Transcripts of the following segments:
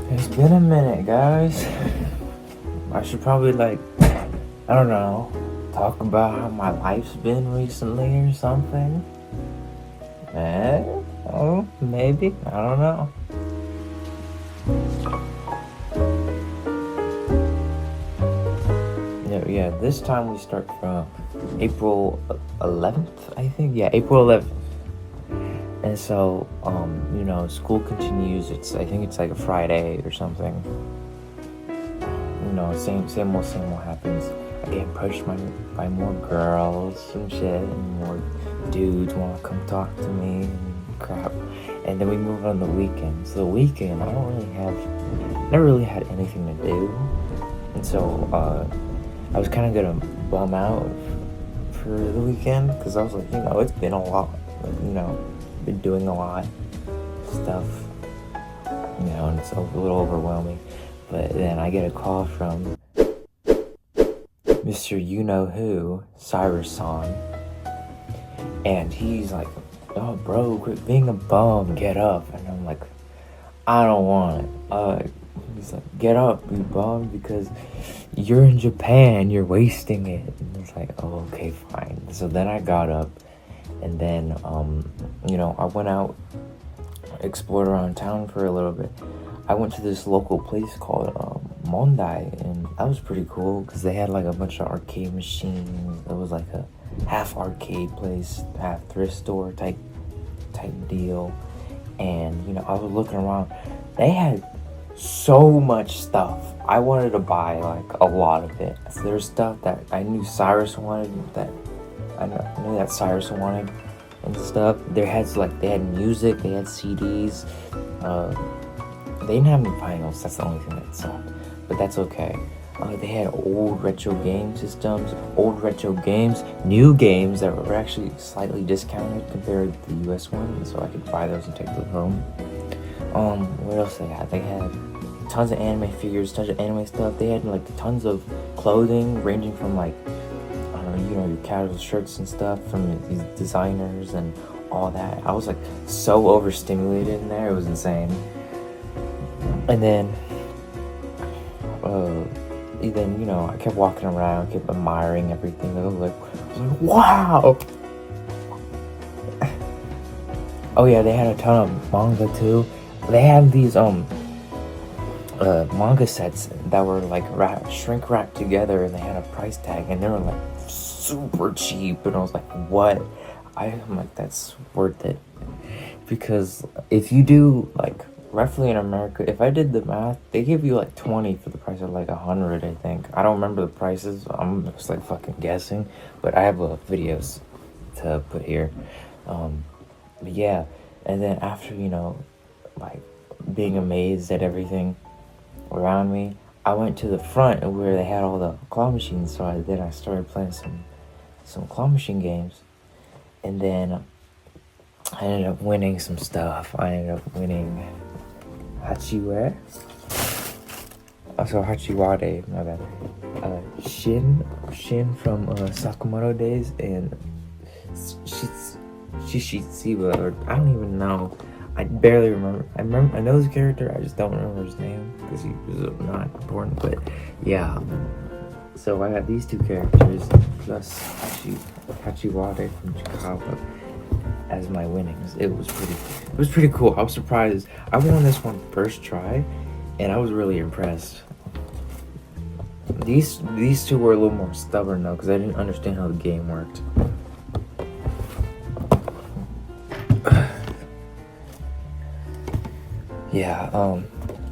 It's been a minute, guys. I should probably, I don't know, talk about how my life's been recently or something. Oh, maybe. I don't know. Yeah, this time we start from April 11th, I think. Yeah, April 11th. And so, school continues. I think it's like a Friday or something. Same old happens. I get approached by more girls and shit, and more dudes want to come talk to me and crap. And then we move on the weekend. So the weekend, never really had anything to do. And so, I was kind of gonna bum out for the weekend, because I was like, it's been a lot. Been doing a lot of stuff, and it's a little overwhelming. But then I get a call from Mr. You-Know-Who, Cyrus-san, and he's like, "Oh, bro, quit being a bum, get up." And I'm like, "I don't want it." He's like, "Get up, you bum, because you're in Japan, you're wasting it." And it's like, "Oh, okay, fine." So then I got up, and then, I went out, explored around town for a little bit. I went to this local place called Mondai, and that was pretty cool because they had like a bunch of arcade machines. It was like a half arcade place, half thrift store type deal. And I was looking around. They had so much stuff. I wanted to buy like a lot of it. So there's stuff that I knew Cyrus wanted, that I knew that Cyrus wanted and stuff. They had music, they had CDs. They didn't have any vinyls. That's the only thing that sucked, but that's okay. They had old retro game systems, new games that were actually slightly discounted compared to the US ones, so I could buy those and take them home. What else they had? They had tons of anime figures, tons of anime stuff. They had like tons of clothing, ranging from like, I don't know, your casual shirts and stuff from these designers and all that. I was like so overstimulated in there, it was insane. And then, I kept walking around, kept admiring everything. I was like, wow! Oh yeah, they had a ton of manga too. They had these manga sets that were like shrink wrapped together, and they had a price tag, and they were like super cheap. And I was like, what? I'm like, that's worth it, because if you do like roughly in America, if I did the math, they give you like 20 for the price of like 100, I think. I don't remember the prices. I'm just like fucking guessing, but I have videos to put here. But yeah, and then after, like being amazed at everything around me, I went to the front where they had all the claw machines. So I started playing some claw machine games, and then I ended up winning some stuff. I ended up winning Hachiware. Also Hachiwade, my bad. Shin from Sakamoto Days, and Shishitsiba, or I don't even know. I barely remember. I know his character, I just don't remember his name because he was not important. But yeah, so I got these two characters plus Hachiwade from Chicago as my winnings. It was pretty cool. I was surprised. I won this one first try, and I was really impressed. These two were a little more stubborn though, because I didn't understand how the game worked. Yeah,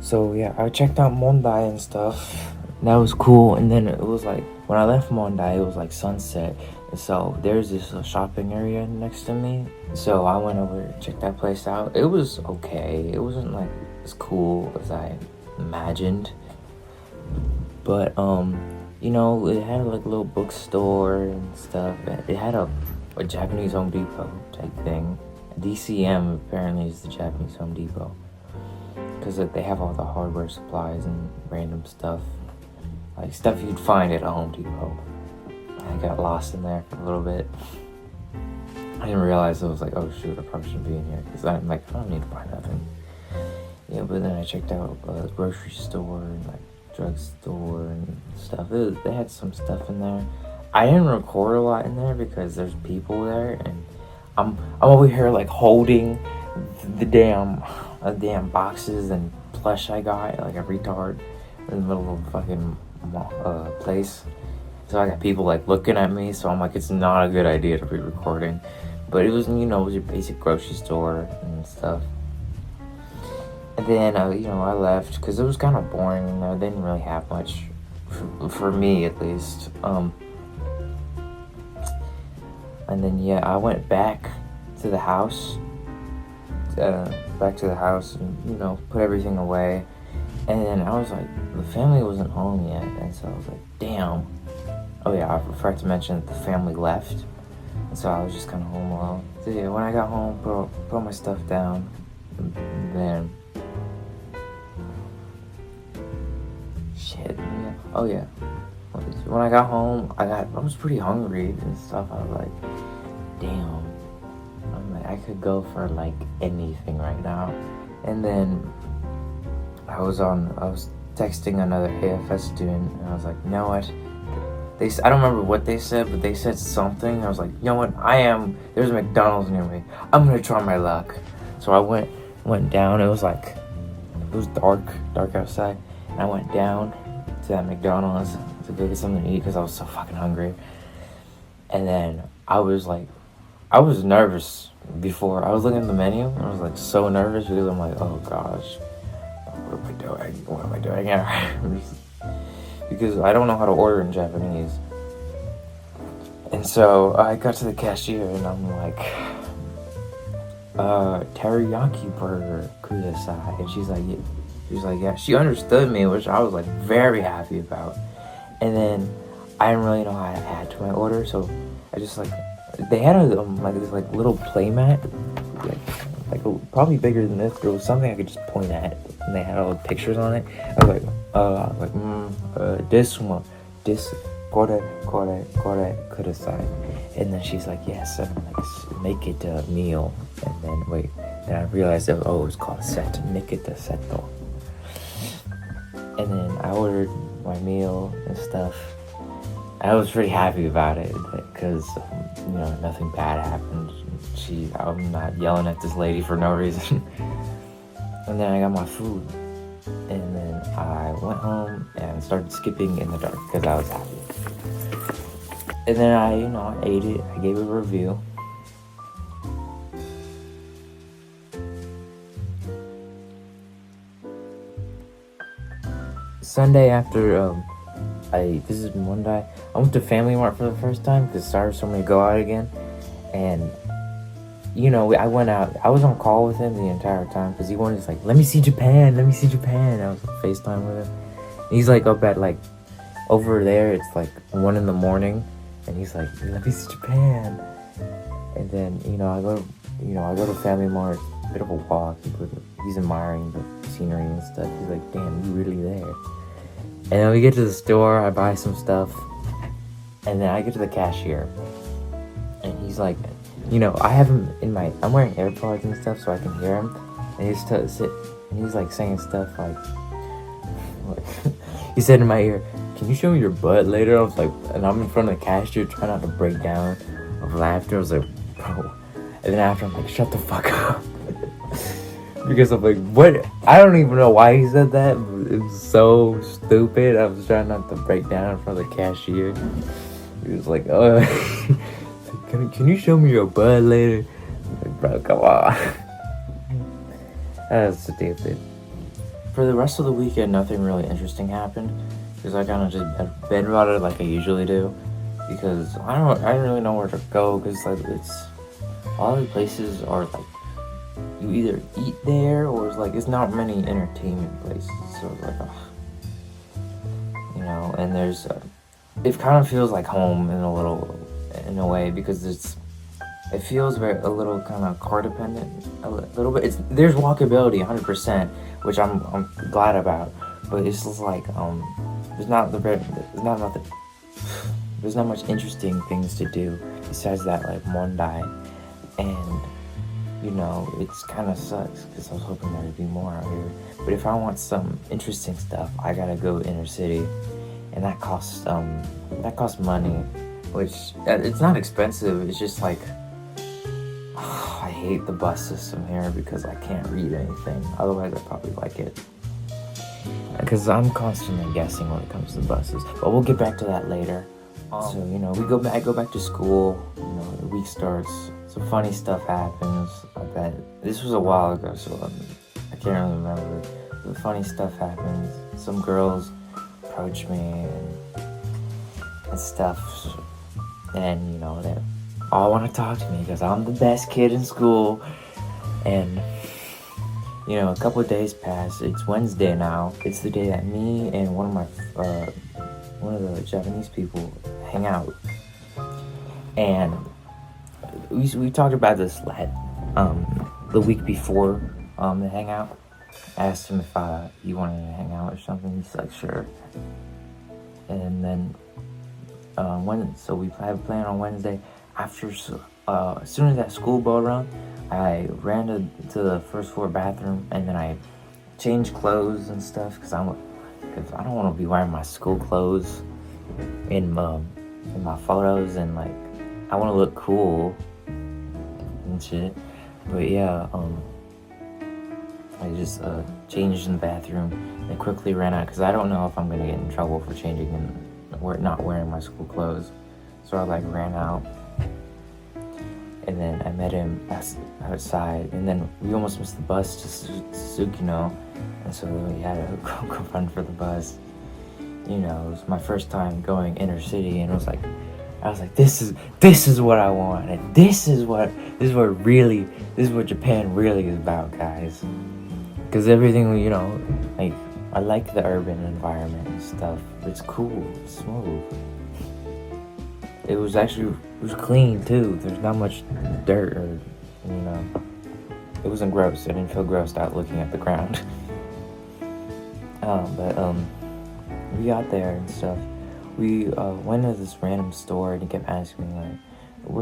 so yeah, I checked out Mondai and stuff. That was cool. And then it was like, when I left Mondai, it was like sunset. So there's this shopping area next to me. So I went over to check that place out. It was okay. It wasn't like as cool as I imagined. But, it had like a little bookstore and stuff. It had a Japanese Home Depot type thing. DCM apparently is the Japanese Home Depot, because they have all the hardware supplies and random stuff, like stuff you'd find at a Home Depot. I got lost in there for a little bit. I didn't realize. I was like, oh shoot, I probably shouldn't be in here, because I'm like, I don't need to buy nothing. Yeah, but then I checked out a grocery store and like drugstore and stuff. They had some stuff in there. I didn't record a lot in there because there's people there, and I'm over here like holding the damn boxes and plush I got like a retard in the middle of a fucking place. So I got people like looking at me, so I'm like, it's not a good idea to be recording. But it was, it was your basic grocery store and stuff. And then, I left because it was kind of boring. They didn't really have much, for me at least. And then, I went back to the house. And, put everything away. And then I was like, the family wasn't home yet. And so I was like, damn. Oh yeah, I forgot to mention that the family left. And so I was just kind of home alone. So yeah, when I got home, put all my stuff down. And then... Shit. Yeah. Oh yeah. When I got home, I was pretty hungry and stuff. I was like, damn. I'm like, I could go for like anything right now. And then I was texting another AFS student, and I was like, you know what? I don't remember what they said, but they said something. I was like, you know what? There's a McDonald's near me. I'm gonna try my luck. So I went down. It was dark outside. And I went down to that McDonald's to go get something to eat because I was so fucking hungry. And then I was nervous before. I was looking at the menu, and I was like so nervous because I'm like, oh gosh, what am I doing here? Because I don't know how to order in Japanese. And so I got to the cashier and I'm like, teriyaki burger kudasai. And she's like, yeah. She understood me, which I was like very happy about. And then I didn't really know how to add to my order, so I just they had this little playmat, probably bigger than this, but it was something I could just point at, and they had all the pictures on it. I was like, this one, this, kore kudasai. And then she's like, yes, and I'm like, make it a meal. And then then I realized that, it was called a set, make it a seto. And then I ordered my meal and stuff. I was pretty happy about it because, nothing bad happened. I'm not yelling at this lady for no reason. And then I got my food. And then I went home and started skipping in the dark because I was happy. And then I ate it. I gave it a review. Sunday after, this is Monday, I went to Family Mart for the first time because Cyrus told me to go out again. And, I went out. I was on call with him the entire time because he wanted to, let me see Japan. I was on FaceTime with him. And he's, up at, over there, it's, 1 in the morning. And he's like, let me see Japan. And then, I go to Family Mart, a bit of a walk. He's admiring the scenery and stuff. He's like, damn, you really there. And then we get to the store, I buy some stuff, and then I get to the cashier, and he's like, I have him I'm wearing AirPods and stuff so I can hear him, and he's saying stuff like he said in my ear, can you show me your butt later? I was like, and I'm in front of the cashier trying not to break down of laughter. I was like, bro, and then after I'm like, shut the fuck up. Because I'm like, what? I don't even know why he said that, but it was so stupid. I was trying not to break down in front of the cashier. He was like, can you show me your butt later? I'm like, bro, come on. That's stupid. For the rest of the weekend, nothing really interesting happened. Because I kind of just bed rotted like I usually do. Because I don't really know where to go. Because it's all the places are you either eat there or it's not many entertainment places, so and there's it kind of feels like home in a way because it feels a little kind of car dependent a little bit. There's walkability 100%, which I'm glad about, but it's just there's not much interesting things to do besides that Mondai. And it's kind of sucks because I was hoping there'd be more out here. But if I want some interesting stuff, I gotta go inner city, and that costs money, which it's not expensive. It's just like I hate the bus system here because I can't read anything. Otherwise, I'd probably like it. Because I'm constantly guessing when it comes to buses. But we'll get back to that later. So, I go back to school, the week starts, some funny stuff happens. I bet this was a while ago, so I can't really remember. The funny stuff happens. Some girls approach me and stuff. And, they all want to talk to me because I'm the best kid in school. And a couple of days pass. It's Wednesday now. It's the day that me and one of the Japanese people hang out. And we talked about this the week before the hangout. I asked him if he wanted to hang out or something. He's like, sure. And then so we have a plan on Wednesday. As soon as that school bell rung, I ran to the first floor bathroom, and then I changed clothes and stuff because I don't want to be wearing my school clothes in my photos, and like I want to look cool and shit. But yeah, I just changed in the bathroom and quickly ran out because I don't know if I'm gonna get in trouble for changing and not wearing my school clothes. So I ran out. And then I met him outside, and then we almost missed the bus to Sukino, and so we had to go run for the bus. It was my first time going inner city, and I was like, this is what I want, and this is what Japan really is about, guys. Because everything, I like the urban environment and stuff. It's cool, it's smooth. It was clean too. There's not much dirt or, it wasn't gross. I didn't feel grossed out looking at the ground. But we got there and stuff. We went to this random store, and he kept asking me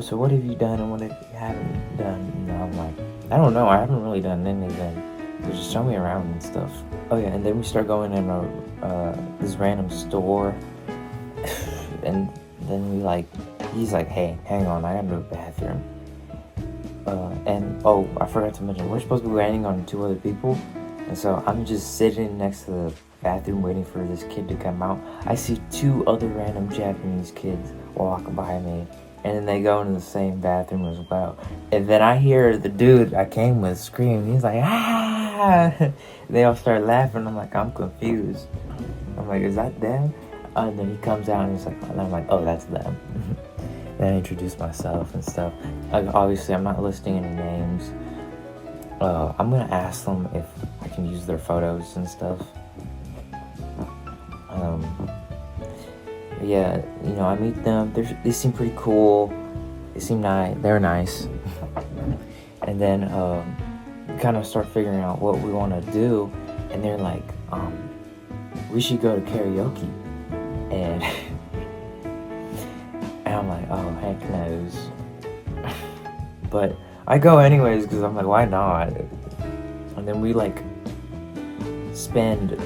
so what have you done and what have you haven't done? And I'm like, I don't know. I haven't really done anything. So just show me around and stuff. Oh yeah, and then we start going in this random store, and then he's like, hey, hang on, I gotta go to the bathroom. I forgot to mention, we're supposed to be waiting on 2 other people. And so I'm just sitting next to the bathroom waiting for this kid to come out. I see 2 other random Japanese kids walk by me. And then they go into the same bathroom as well. And then I hear the dude I came with scream. He's like, ah! They all start laughing. I'm like, I'm confused. I'm like, is that them? And then he comes out and he's like, and I'm like, oh, that's them. Then I introduce myself and stuff. Obviously, I'm not listing any names. I'm gonna ask them if I can use their photos and stuff. Yeah, I meet them. They seem pretty cool. They seem nice. They're nice. And then we kind of start figuring out what we want to do. And they're like, we should go to karaoke. And I'm like, oh, heck knows. But I go anyways because I'm like, why not? And then we spend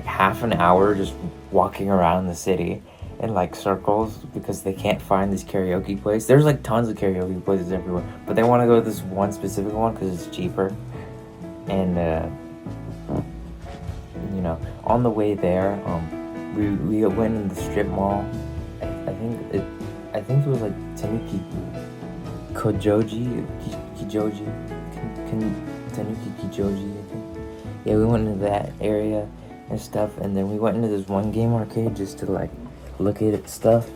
half an hour just walking around the city in circles because they can't find this karaoke place. There's tons of karaoke places everywhere, but they want to go to this one specific one because it's cheaper. And on the way there, we went in the strip mall. I think it was Tanuki Kijoji, Tanuki Kijoji, I think. Yeah, we went into that area and stuff, and then we went into this one game arcade just to look at stuff.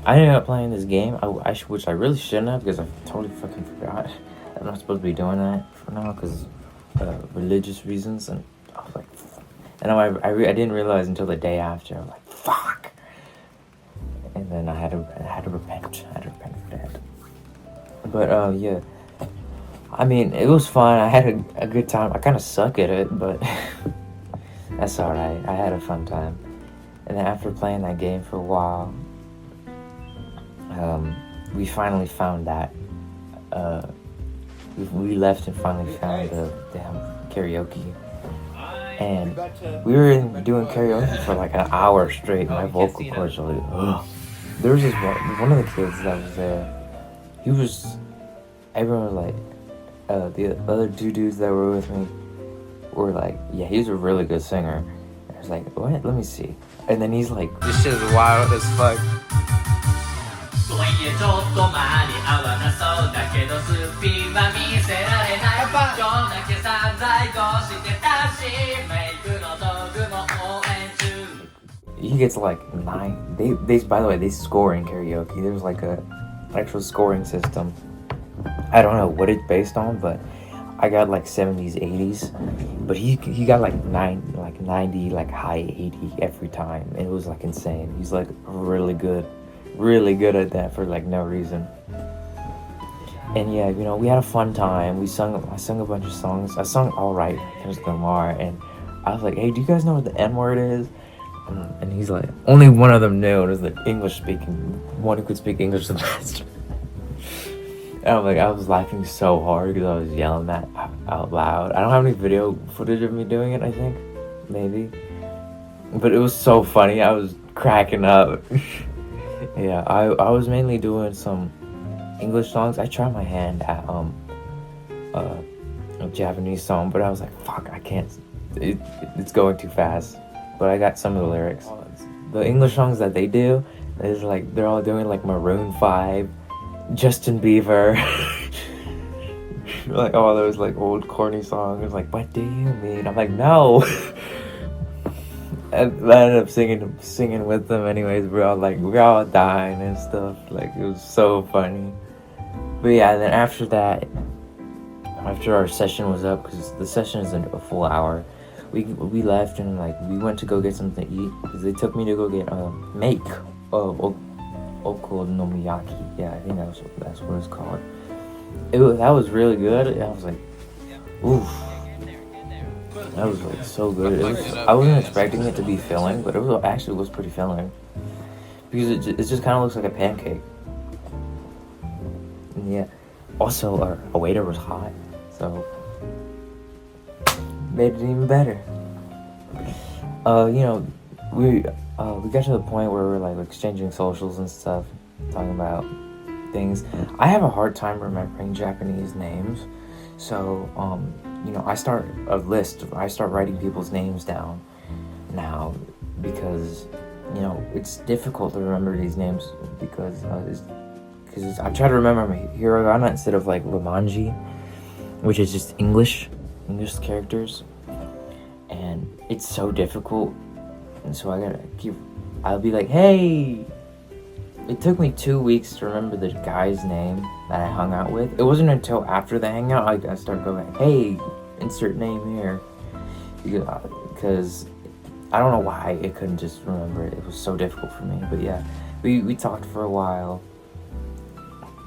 I ended up playing this game, which I really shouldn't have because I totally fucking forgot. I'm not supposed to be doing that for now because religious reasons, and I was like, and I didn't realize until the day after. I was like, fuck. And then I had to repent. I had to repent for that. But yeah, I mean, it was fun. I had a good time. I kind of suck at it, but that's alright. I had a fun time. And then after playing that game for a while, we finally found that we left and finally found the damn karaoke. And we were doing karaoke for like an hour straight. My vocal cords were like, ugh. There was this one of the kids that was there. He was, everyone was like, the other two dudes that were with me were like, yeah, he's a really good singer. And I was like, what? Let me see. And then he's like, this shit is wild as fuck. He gets like 9. They by the way, they score in karaoke. There's like a actual scoring system. I don't know what it's based on, but I got like 70s, 80s, but he got like 90, like high 80 every time. And it was like insane. He's like really good at that for like no reason. And yeah, you know, we had a fun time. I sung a bunch of songs. I sung All Right, Kendrick Lamar, and I was like, hey, do you guys know what the N-word is? And he's like, only one of them knew. It was the English speaking one who could speak English the best. And I'm like, I was laughing so hard because I was yelling that out loud. I don't have any video footage of me doing it, I think. Maybe. But it was so funny. I was cracking up. Yeah, I was mainly doing some English songs. I tried my hand at a Japanese song, but I was like, fuck, I can't. It's going too fast. But I got some of the lyrics. The English songs that they do, is like they're all doing like Maroon 5, Justin Bieber, like all those like old corny songs. Like, what do you mean? I'm like, no. And I ended up singing with them anyways. We're all dying and stuff. Like, it was so funny. But yeah, then after that, after our session was up, because the session is a full hour, we left and like we went to go get something to eat because they took me to go get make okonomiyaki. Yeah, I think that's what it's called. That was really good. I was like, oof. That was like so good. I wasn't expecting it to be filling, but it was pretty filling because it just kind of looks like a pancake. And yeah, also our waiter was hot, so made it even better. You know, we got to the point where we're like exchanging socials and stuff, talking about things. I have a hard time remembering Japanese names, so you know, I start writing people's names down now because, you know, it's difficult to remember these names because I try to remember my hiragana instead of like romanji, which is just English characters, and it's so difficult, and so I'll be like, hey. It took me 2 weeks to remember the guy's name that I hung out with. It wasn't until after the hangout I started going, hey, insert name here. Because I don't know why I couldn't just remember it. It was so difficult for me. But yeah, we talked for a while.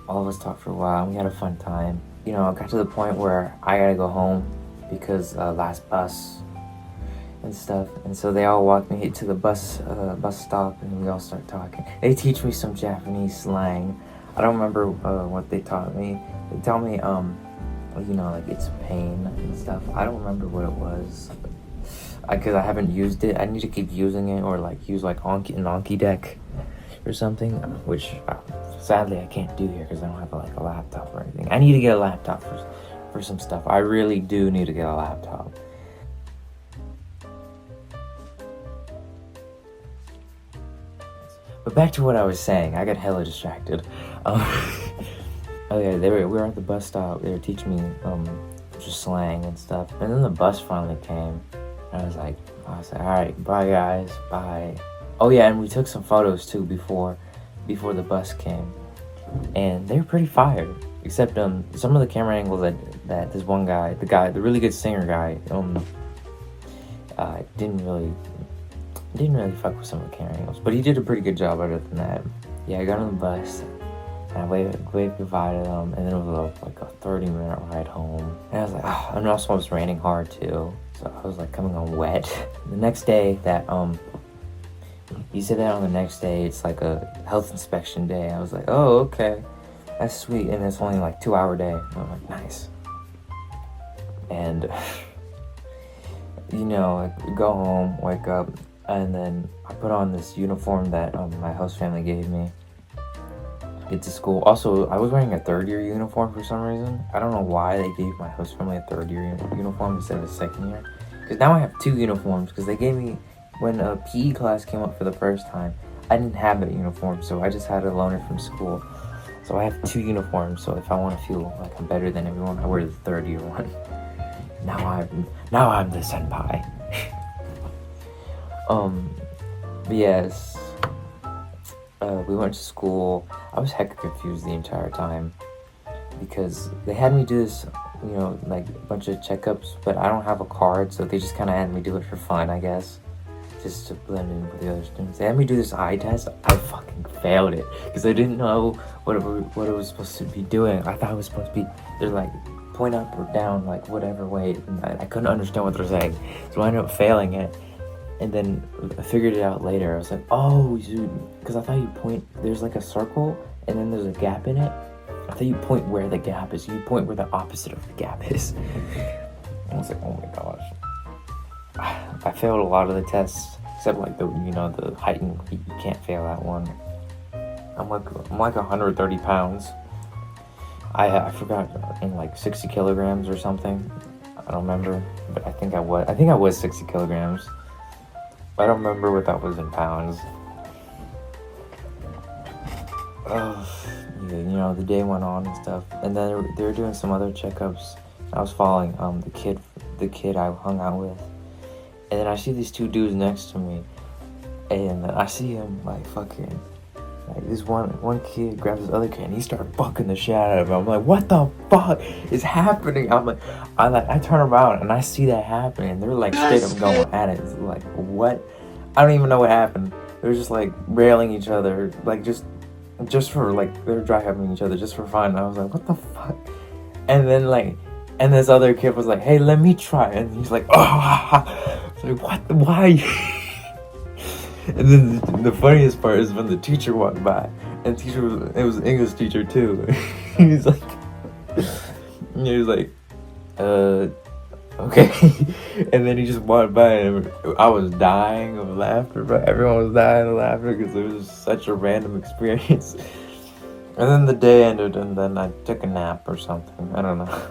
All of us talked for a while. And we had a fun time. You know, I got to the point where I gotta go home because last bus and stuff, and so they all walk me to the bus stop, and we all start talking. They teach me some Japanese slang. I don't remember what they taught me. They tell me, you know, like it's pain and stuff. I don't remember what it was, because I haven't used it. I need to keep using it, or like use like an Anki deck or something, which sadly I can't do here because I don't have like a laptop or anything. I need to get a laptop for some stuff. I really do need to get a laptop. But back to what I was saying, I got hella distracted. Oh yeah, we were at the bus stop. They were teaching me just slang and stuff. And then the bus finally came. And I was like, all right, bye guys, bye. Oh yeah, and we took some photos too before the bus came. And they were pretty fire. Except some of the camera angles that this one guy, the really good singer guy, didn't really fuck with some of the camera angles, but he did a pretty good job other than that. Yeah, I got on the bus, and I waved goodbye to them, and then it was like a 30-minute ride home. And I was like, oh, and also it was raining hard too, so I was like coming on wet. The next day he said that on the next day, it's like a health inspection day. I was like, oh, okay. that's sweet, and it's only like 2-hour day. I'm like, nice. And like, go home, wake up, and then I put on this uniform that my host family gave me. Get to school. Also, I was wearing a third-year uniform for some reason. I don't know why they gave my host family a third-year uniform instead of a second year. Because now I have 2 uniforms. Because they gave me, when a PE class came up for the first time, I didn't have that uniform, so I just had to loan it from school. So I have 2 uniforms. So if I want to feel like I'm better than everyone, I wear the third-year one. Now I'm the senpai. But yes. We went to school. I was hecka confused the entire time because they had me do this, like a bunch of checkups, but I don't have a card, so they just kind of had me do it for fun, I guess, just to blend in with the other students. They had me do this eye test. I fucking failed it because I didn't know what it was supposed to be doing. I thought it was supposed to be, they're like, point up or down, like whatever way, and I couldn't understand what they're saying, so I ended up failing it. And then I figured it out later. I was like, oh, because I thought you point, there's like a circle, and then there's a gap in it. I thought you point where the gap is. You point where the opposite of the gap is. And I was like, oh my gosh. I failed a lot of the tests, except like the height and weight. You can't fail that one. I'm like 130 pounds. I forgot, in like 60 kilograms or something. I don't remember, but I think I was 60 kilograms. I don't remember what that was in pounds. The day went on and stuff, and then they were doing some other checkups. I was following the kid I hung out with, and then I see these 2 dudes next to me, and I see him like fucking, like this one kid grabs this other kid and he started fucking the shit out of him. I'm like, what the fuck is happening? I turn around and I see that happening, and they're like straight up going at it. It's like, what? I don't even know what happened. They were just like railing each other, like just for like, they were dry humping each other just for fun. And I was like, what the fuck? And then this other kid was like, hey, let me try. And he's like, oh, it's like, what? Why? And then the funniest part is when the teacher walked by, and it was an English teacher too. he was like, okay. And then he just walked by, and I was dying of laughter, but everyone was dying of laughter because it was such a random experience. And then the day ended, and then I took a nap or something. I don't know.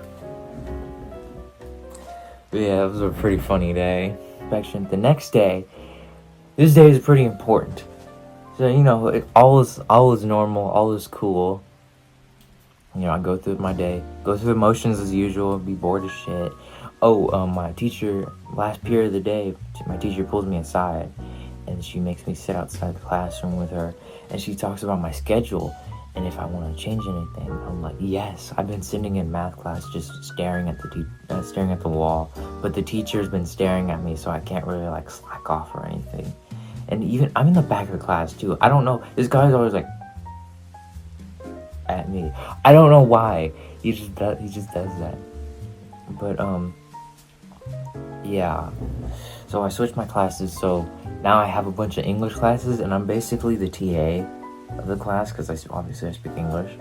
But yeah, it was a pretty funny day. The next day, this day is pretty important. So, all is normal, all is cool. I go through my day, go through the motions as usual, be bored as shit. My teacher, last period of the day, my teacher pulls me aside, and she makes me sit outside the classroom with her, and she talks about my schedule, and if I want to change anything. I'm like, yes. I've been sitting in math class just staring at the wall, but the teacher's been staring at me, so I can't really like slack off or anything. And even I'm in the back of the class too. I don't know. This guy's always like at me. I don't know why. He just does that. But yeah. So I switched my classes. So now I have a bunch of English classes, and I'm basically the TA of the class because obviously I speak English.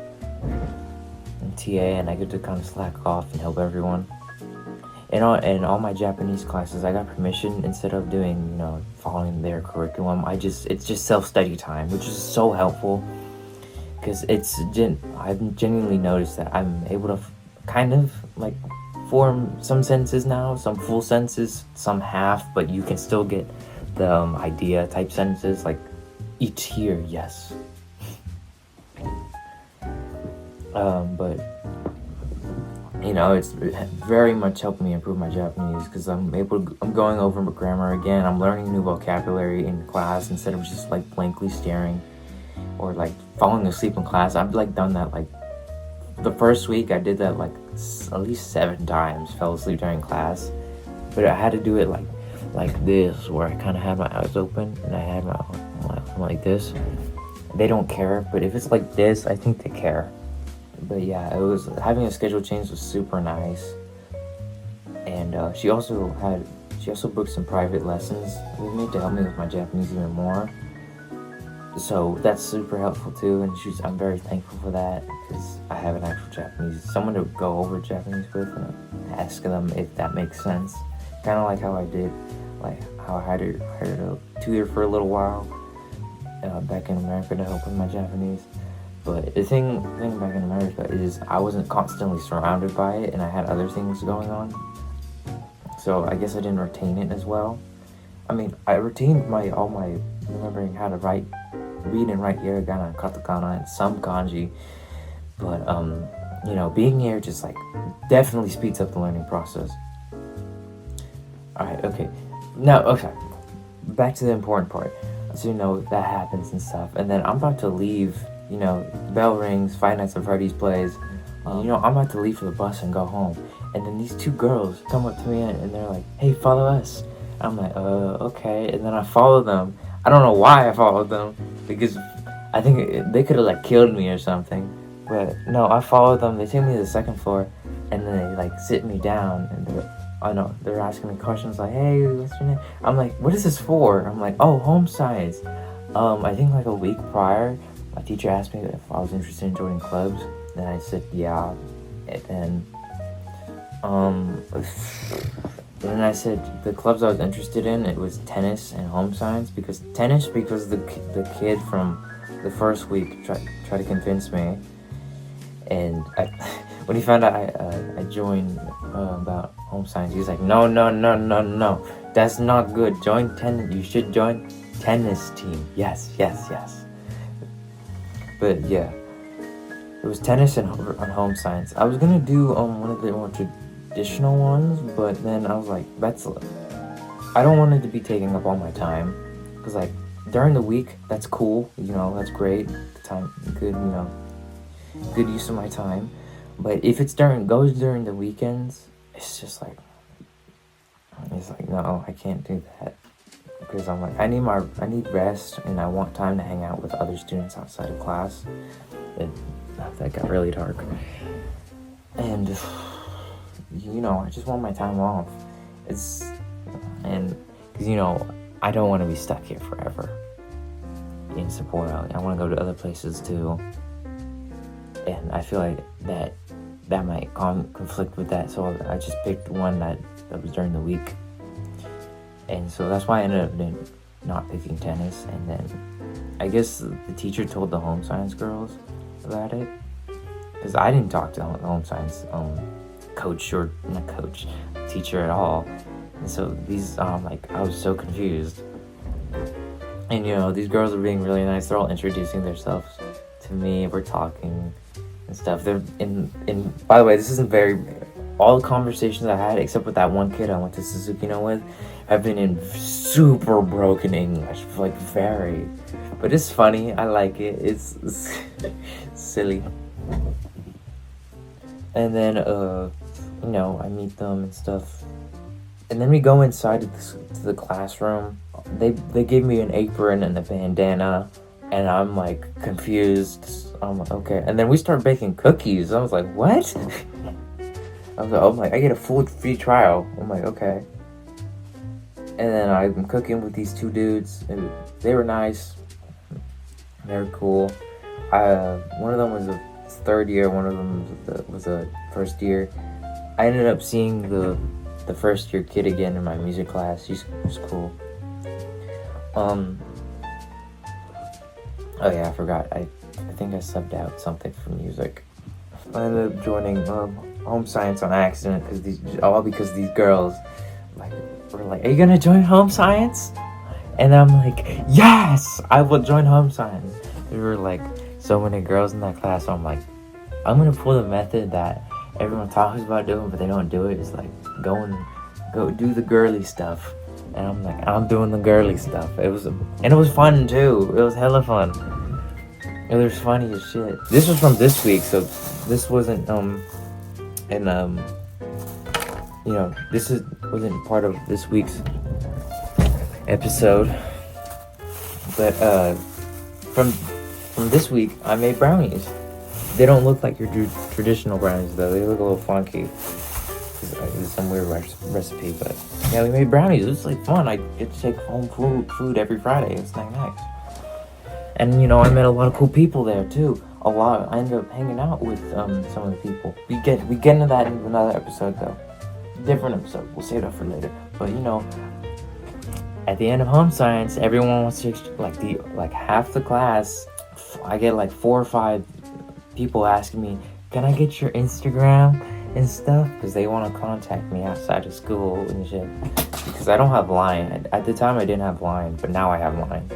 I'm TA, and I get to kind of slack off and help everyone. And all my Japanese classes, I got permission instead of doing, following their curriculum. It's just self-study time, which is so helpful because I've genuinely noticed that I'm able to kind of like form some sentences now, some full sentences, some half, but you can still get the idea type sentences like eat here, yes. But it's very much helped me improve my Japanese because I'm going over grammar again. I'm learning new vocabulary in class instead of just like blankly staring or like falling asleep in class. I've like done that like the first week. I did that like at least 7 times. Fell asleep during class, but I had to do it like this, where I kind of had my eyes open and I had my like this. They don't care, but if it's like this, I think they care. But yeah, having a schedule change was super nice. And she also booked some private lessons with me to help me with my Japanese even more. So that's super helpful too, and I'm very thankful for that, because I have an actual someone to go over Japanese with and ask them if that makes sense. Kind of like how I did, like how I hired a tutor for a little while back in America to help with my Japanese. But the thing back in America is I wasn't constantly surrounded by it, and I had other things going on. So I guess I didn't retain it as well. I mean, I retained all my remembering how to read and write hiragana and katakana and some kanji. But being here just like definitely speeds up the learning process. Alright, okay. Now, okay. Back to the important part. So that happens and stuff. And then I'm about to leave, bell rings, Five Nights at Freddy's plays. I'm about to leave for the bus and go home. And then these two girls come up to me and they're like, "Hey, follow us." I'm like, okay. And then I follow them. I don't know why I followed them, because I think they could have like killed me or something. But no, I followed them. They take me to the second floor, and then they like sit me down, and they're asking me questions like, "Hey, what's your name?" I'm like, "What is this for?" I'm like, "Oh, home science." I think like a week prior, my teacher asked me if I was interested in joining clubs, and I said yeah. And then I said the clubs I was interested in, it was tennis and home science, because the kid from the first week tried to convince me, and when he found out I joined about home science, he was like, no, that's not good. Join tennis. You should join tennis team. Yes. But yeah, it was tennis and home science. I was gonna do one of the more traditional ones, but then I was like, I don't want it to be taking up all my time, because like during the week, that's cool, that's great, good use of my time. But if goes during the weekends, it's like no, I can't do that, because I'm like, I need rest, and I want time to hang out with other students outside of class. And that got really dark, and I just want my time off. Because I don't want to be stuck here forever in Sapporo. I want to go to other places too, and I feel like that might conflict with that. So I just picked one that was during the week, and so that's why I ended up not picking tennis. And then I guess the teacher told the home science girls about it, because I didn't talk to the home science teacher at all. And so these I was so confused. And these girls are being really nice. They're all introducing themselves to me. We're talking and stuff. They're by the way, this isn't all the conversations I had, except with that one kid I went to Suzukino with, have been in super broken English, very. But it's funny. I like it. It's silly. And then I meet them and stuff. And then we go inside to the classroom. They gave me an apron and a bandana, and I'm like confused. I'm like, okay. And then we start baking cookies. I was like, what? I'm like, I get a full free trial. I'm like, okay. And then I'm cooking with these two dudes, and they were nice. They were cool. One of them was a third year. One of them was a first year. I ended up seeing the first year kid again in my music class. She's cool. Oh yeah, I forgot. I think I subbed out something for music. I ended up joining home science on accident, because these girls were like, "Are you gonna join home science?" And I'm like, "Yes, I will join home science." There were like so many girls in that class, so I'm like, I'm gonna pull the method that everyone talks about doing, but they don't do it. It's like go do the girly stuff. And I'm like, I'm doing the girly stuff. It was fun too. It was hella fun. It was funny as shit. This was from this week, so this wasn't wasn't part of this week's episode. But from this week, I made brownies. They don't look like your traditional brownies though. They look a little funky. It's some weird recipe, but yeah, we made brownies. It was like fun. I get to take home food every Friday. It's like nice. And, you know, I met a lot of cool people there, too. A lot. I ended up hanging out with some of the people. We get into that in another episode, though. Different episode. We'll save that for later. But, you know, at the end of home science, everyone wants to, like half the class, I get like 4 or 5 people asking me, can I get your Instagram and stuff? Because they want to contact me outside of school and shit. Because I don't have Line. At the time I didn't have Line, but now I have Line.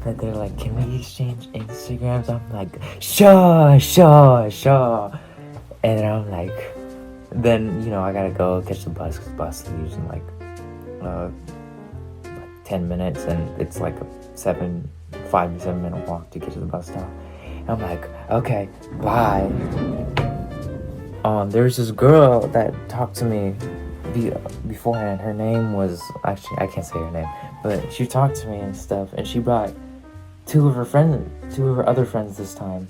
But they're like, can we exchange Instagrams? I'm like, sure. And then I'm like, then, you know, I gotta go catch the bus, because bus leaves in like 10 minutes, and it's like a 5 to 7 minute walk to get to the bus stop. And I'm like, okay, bye. There's this girl that talked to me beforehand. Her name was, actually, I can't say her name, but she talked to me and stuff, and she brought 2 of her other friends this time.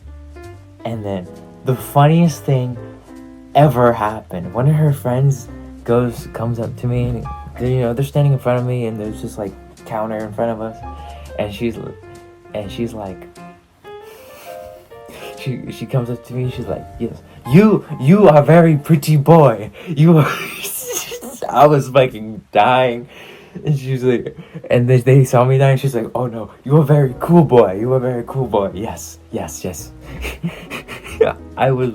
And then the funniest thing ever happened. One of her friends comes up to me, and they're standing in front of me, and there's just like counter in front of us, and she's like, she comes up to me, she's like, yes, you are a very pretty boy, you are. I was fucking dying. And she's like, and they saw me dying, she's like, oh no, you're a very cool boy, yes. I was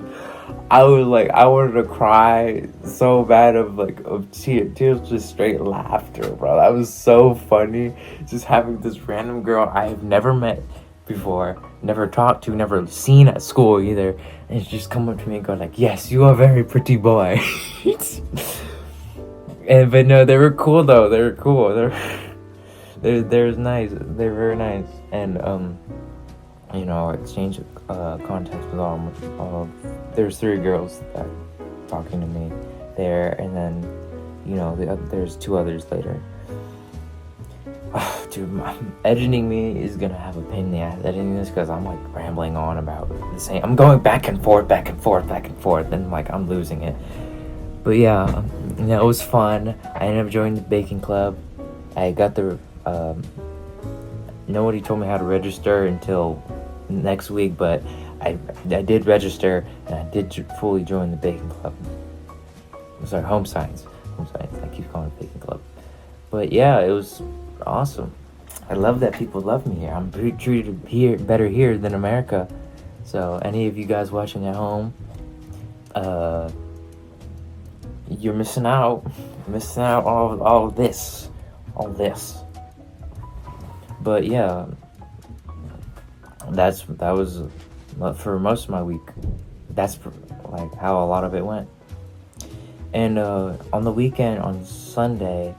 like, I wanted to cry so bad of tears, just straight laughter, bro. That was so funny, just having this random girl I have never met before, never talked to, never seen at school either, and she just come up to me and go like, yes, you are a very pretty boy. But no, they were cool though. They were cool. They're nice. They're very nice. And you know, exchange contacts with all. There's 3 girls that talking to me there, and then, you know, there's 2 others later. Dude, editing me is gonna have a pain in the ass editing this, because I'm like rambling on about the same. I'm going back and forth, and like I'm losing it. But yeah, it was fun. I ended up joining the baking club. I got the nobody told me how to register until next week, but I did register, and I did fully join the baking club. Sorry, home science. I keep calling it baking club. But yeah, it was awesome. I love that people love me here. I'm treated better here than America. So any of you guys watching at home, you're missing out. All this. But yeah, that was for most of my week. That's like how a lot of it went. And on the weekend, on Sunday,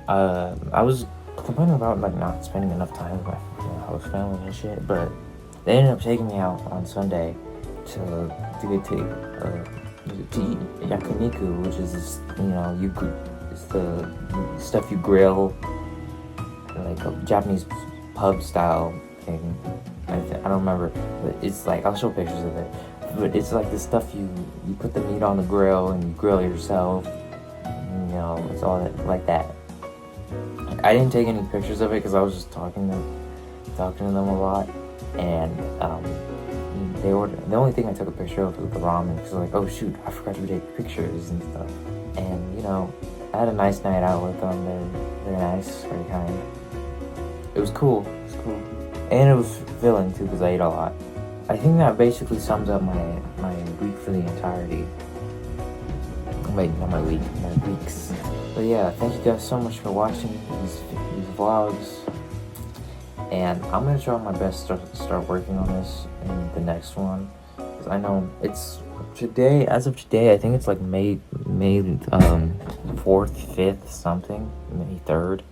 I was complaining about like not spending enough time with my host family and shit, but they ended up taking me out on Sunday to get to eat yakiniku, which is this, it's the stuff you grill, like a Japanese pub style thing. I don't remember, but it's like, I'll show pictures of it. But it's like the stuff you put the meat on the grill and you grill it yourself. It's all that, like that. I didn't take any pictures of it because I was just talking to them a lot, and they ordered. The only thing I took a picture of was the ramen, because like, oh shoot, I forgot to take pictures and stuff. And I had a nice night out with them. They're nice, very kind. It was cool. And it was filling too, because I ate a lot. I think that basically sums up my week for the entirety. Wait, not my week, my weeks. But yeah, thank you guys so much for watching these vlogs. And I'm gonna try my best to start working on this in the next one, because I know it's today. As of today, I think it's like May 4th, 5th, something, May 3rd.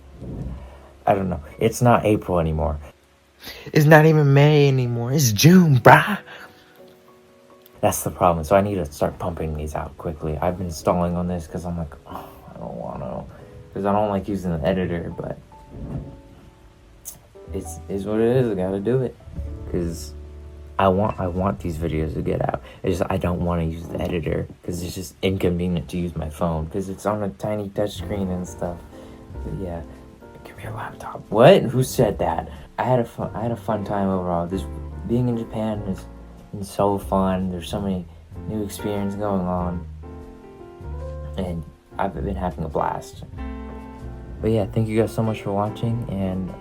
I don't know. It's not April anymore. It's not even May anymore. It's June, brah. That's the problem. So I need to start pumping these out quickly. I've been stalling on this because I'm like, I don't want to, because I don't like using the editor, but it's what it is. I gotta do it because I want these videos to get out. It's just I don't want to use the editor because it's just inconvenient to use my phone because it's on a tiny touch screen and stuff. But yeah, come your laptop. What? Who said that? I had a fun time overall. This being in Japan has been so fun. There's so many new experiences going on, and I've been having a blast. But yeah, thank you guys so much for watching, and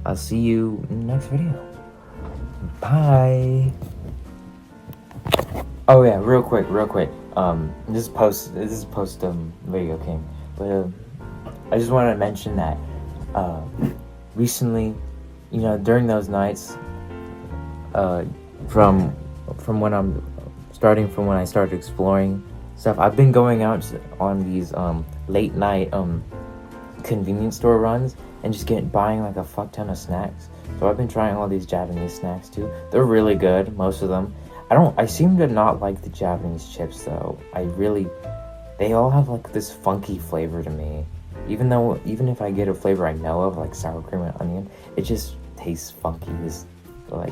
I'll see you in the next video. Bye. Oh yeah, real quick. This is post video king, but I just wanted to mention that recently, you know, during those nights, from when I started exploring stuff, I've been going out on these late night convenience store runs and just buying like a fuck ton of snacks. So I've been trying all these Japanese snacks too. They're really good, most of them. I seem to not like the Japanese chips though. They all have like this funky flavor to me. Even if I get a flavor I know of, like sour cream and onion, it just tastes funky. Like,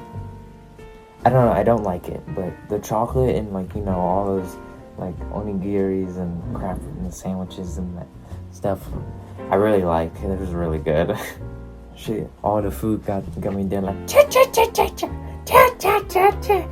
I don't know, I don't like it. But the chocolate and like, you know, all those like onigiris and crap and the sandwiches and that stuff, I really like. It was really good. Shit, all the food got me doing like cha cha cha cha cha cha cha cha cha.